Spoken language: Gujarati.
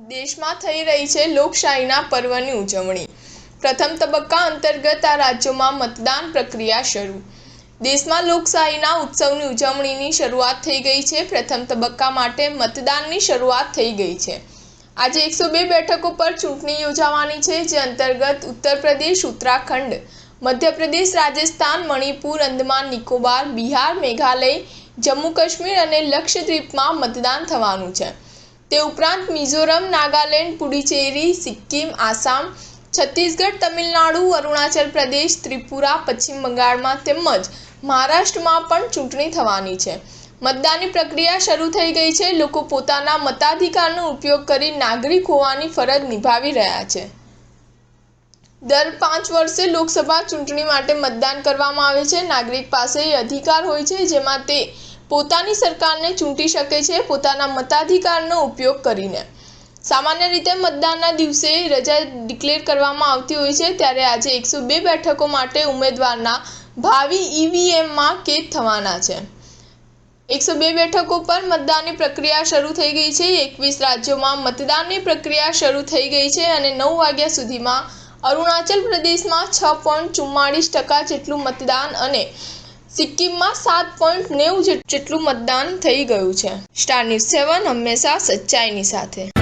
દેશમાં થઈ રહી છે લોકશાહીના પર્વની ઉજવણી। પ્રથમ તબક્કા અંતર્ગત આ રાજ્યોમાં મતદાન પ્રક્રિયા શરૂ। દેશમાં લોકશાહીના ઉત્સવની ઉજવણીની શરૂઆત થઈ ગઈ છે। પ્રથમ તબક્કા માટે મતદાનની શરૂઆત થઈ ગઈ છે। આજે 102 બેઠકો પર ચૂંટણી યોજાવાની છે, જે અંતર્ગત ઉત્તર પ્રદેશ, ઉત્તરાખંડ, મધ્યપ્રદેશ, રાજસ્થાન, મણિપુર, અંદમાન નિકોબાર, બિહાર, મેઘાલય, જમ્મુ કાશ્મીર અને લક્ષદ્વીપમાં મતદાન થવાનું છે। તે ઉપરાંત મિઝોરમ, નાગાલેન્ડ, પુડુચેરી, સિક્કિમ, આસામ, છત્તીસગઢ, તમિલનાડુ, અરુણાચલ પ્રદેશ, ત્રિપુરા, પશ્ચિમ બંગાળમાં તેમજ મહારાષ્ટ્રમાં પણ ચૂંટણી થવાની છે। મતદાનની પ્રક્રિયા શરૂ થઈ ગઈ છે। લોકો પોતાના મતાધિકારનો ઉપયોગ કરી નાગરિક હોવાની ફરજ નિભાવી રહ્યા છે। દર 5 વર્ષે લોકસભા ચૂંટણી માટે મતદાન કરવામાં આવે છે। નાગરિક પાસે એ અધિકાર હોય છે જેમાં તે પોતાની સરકારને ચૂંટી શકે છે પોતાના મતાધિકારનો ઉપયોગ કરીને। સામાન્ય રીતે મતદાનના દિવસે રજા ડિક્લેર કરવામાં આવતી હોય છે, ત્યારે આજે 102 બેઠકો માટે ઉમેદવારના ભાવિ ઈવીએમમાં કેદ થવાના છે। 102 બેઠકો પર મતદાનની પ્રક્રિયા શરૂ થઈ ગઈ છે। 21 રાજ્યોમાં મતદાનની પ્રક્રિયા શરૂ થઈ ગઈ છે અને 9 વાગ્યા સુધીમાં અરુણાચલ પ્રદેશમાં 6.44% જેટલું મતદાન અને સિક્કિમમાં 7.90% જેટલું મતદાન થઈ ગયું છે। સ્ટાર ન્યૂઝ 7 હંમેશા સચ્ચાઈની સાથે।